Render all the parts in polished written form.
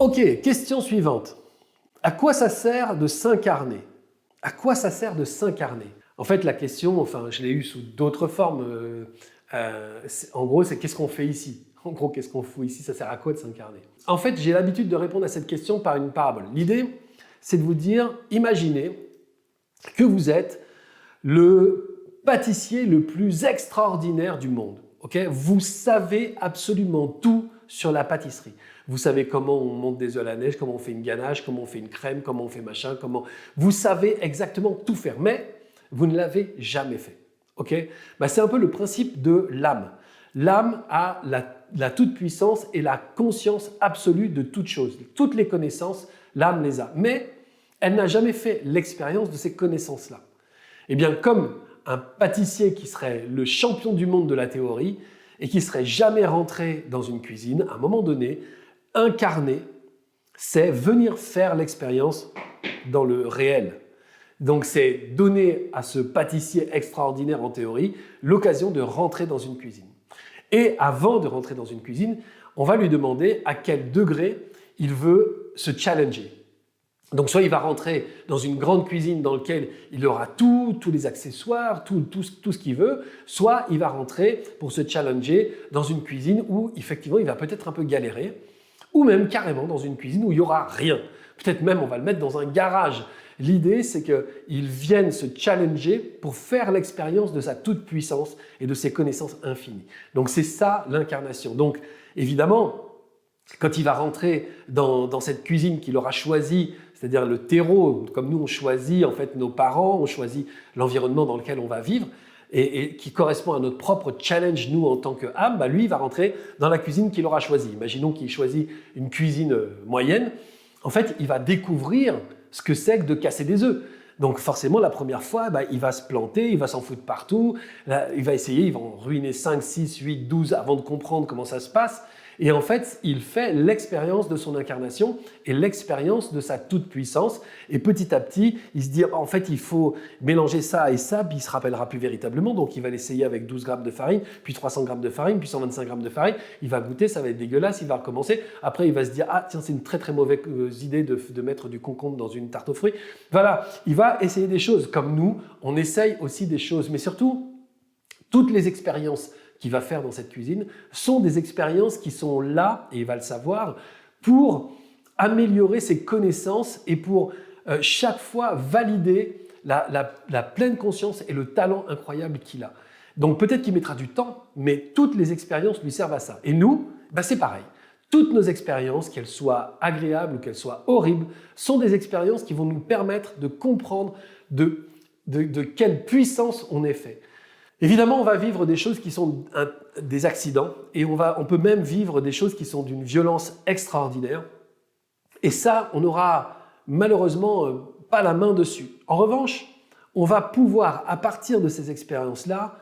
Ok, question suivante. À quoi ça sert de s'incarner? À quoi ça sert de s'incarner? En fait, la question, enfin, je l'ai eue sous d'autres formes. En gros, c'est qu'est-ce qu'on fait ici? En gros, qu'est-ce qu'on fout ici? Ça sert à quoi de s'incarner? En fait, j'ai l'habitude de répondre à cette question par une parabole. L'idée, c'est de vous dire, imaginez que vous êtes le pâtissier le plus extraordinaire du monde. Okay, vous savez absolument tout sur la pâtisserie. Vous savez comment on monte des œufs à la neige, comment on fait une ganache, comment on fait une crème, comment on fait machin, comment... Vous savez exactement tout faire, mais vous ne l'avez jamais fait. Okay, c'est un peu le principe de l'âme. L'âme a la toute-puissance et la conscience absolue de toute chose. Toutes les connaissances, l'âme les a. Mais elle n'a jamais fait l'expérience de ces connaissances-là. Eh bien, comme un pâtissier qui serait le champion du monde de la théorie et qui serait jamais rentré dans une cuisine, à un moment donné, incarner, c'est venir faire l'expérience dans le réel. Donc, c'est donner à ce pâtissier extraordinaire en théorie l'occasion de rentrer dans une cuisine. Et avant de rentrer dans une cuisine, on va lui demander à quel degré il veut se challenger. Donc, soit il va rentrer dans une grande cuisine dans laquelle il aura tous les accessoires, tout ce qu'il veut, soit il va rentrer pour se challenger dans une cuisine où, effectivement, il va peut-être un peu galérer, ou même carrément dans une cuisine où il n'y aura rien. Peut-être même on va le mettre dans un garage. L'idée, c'est qu'il vienne se challenger pour faire l'expérience de sa toute-puissance et de ses connaissances infinies. Donc, c'est ça l'incarnation. Donc, évidemment, quand il va rentrer dans cette cuisine qu'il aura choisie, c'est-à-dire le terreau, comme nous on choisit en fait nos parents, on choisit l'environnement dans lequel on va vivre et qui correspond à notre propre challenge nous en tant qu'âme, lui il va rentrer dans la cuisine qu'il aura choisie. Imaginons qu'il choisit une cuisine moyenne, en fait il va découvrir ce que c'est que de casser des œufs. Donc forcément, la première fois, il va se planter, il va s'en foutre partout, là, il va essayer, il va en ruiner 5, 6, 8, 12 avant de comprendre comment ça se passe. Et en fait, il fait l'expérience de son incarnation et l'expérience de sa toute-puissance. Et petit à petit, il se dit, en fait, il faut mélanger ça et ça, puis il ne se rappellera plus véritablement. Donc, il va l'essayer avec 12 grammes de farine, puis 300 grammes de farine, puis 125 grammes de farine. Il va goûter, ça va être dégueulasse, il va recommencer. Après, il va se dire, ah tiens, c'est une très très mauvaise idée de mettre du concombre dans une tarte aux fruits. Voilà, il va essayer des choses. Comme nous, on essaye aussi des choses. Mais surtout, toutes les expériences qu'il va faire dans cette cuisine sont des expériences qui sont là, et il va le savoir, pour améliorer ses connaissances et pour chaque fois valider la pleine conscience et le talent incroyable qu'il a. Donc peut-être qu'il mettra du temps, mais toutes les expériences lui servent à ça. Et nous, c'est pareil. Toutes nos expériences, qu'elles soient agréables ou qu'elles soient horribles, sont des expériences qui vont nous permettre de comprendre de quelle puissance on est fait. Évidemment, on va vivre des choses qui sont des accidents et on peut même vivre des choses qui sont d'une violence extraordinaire. Et ça, on n'aura malheureusement pas la main dessus. En revanche, on va pouvoir, à partir de ces expériences-là,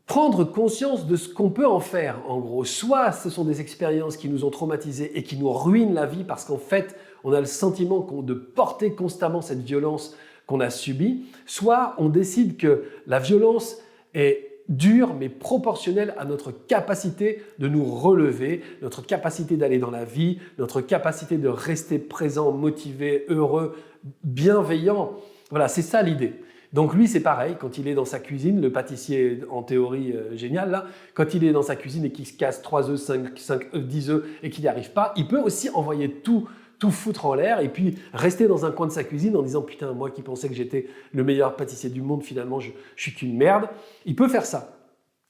prendre conscience de ce qu'on peut en faire, en gros. Soit ce sont des expériences qui nous ont traumatisés et qui nous ruinent la vie parce qu'en fait, on a le sentiment de porter constamment cette violence qu'on a subie, soit on décide que la violence est dure mais proportionnelle à notre capacité de nous relever, notre capacité d'aller dans la vie, notre capacité de rester présent, motivé, heureux, bienveillant. Voilà, c'est ça l'idée. Donc lui, c'est pareil, quand il est dans sa cuisine, le pâtissier en théorie génial, là, quand il est dans sa cuisine et qu'il se casse 3 œufs, 5 œufs, 10 œufs et qu'il n'y arrive pas, il peut aussi envoyer tout foutre en l'air et puis rester dans un coin de sa cuisine en disant « Putain, moi qui pensais que j'étais le meilleur pâtissier du monde, finalement, je suis qu'une merde ». Il peut faire ça.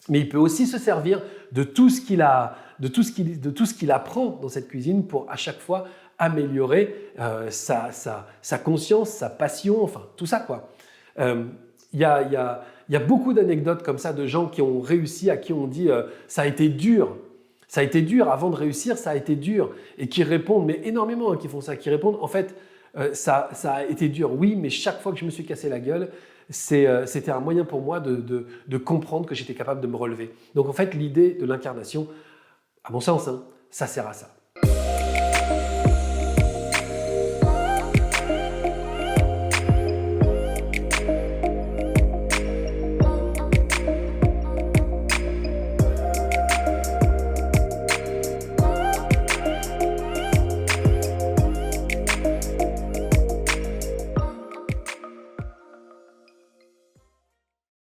Mais il peut aussi se servir de tout ce qu'il apprend dans cette cuisine pour à chaque fois améliorer sa conscience, sa passion, enfin tout ça quoi. Il y a beaucoup d'anecdotes comme ça de gens qui ont réussi, à qui on dit ça a été dur. Ça a été dur, avant de réussir, ça a été dur. Et qui répondent, mais énormément qui font ça, qui répondent, en fait, ça a été dur, oui, mais chaque fois que je me suis cassé la gueule, c'était un moyen pour moi de comprendre que j'étais capable de me relever. Donc en fait, l'idée de l'incarnation, à mon sens, ça sert à ça.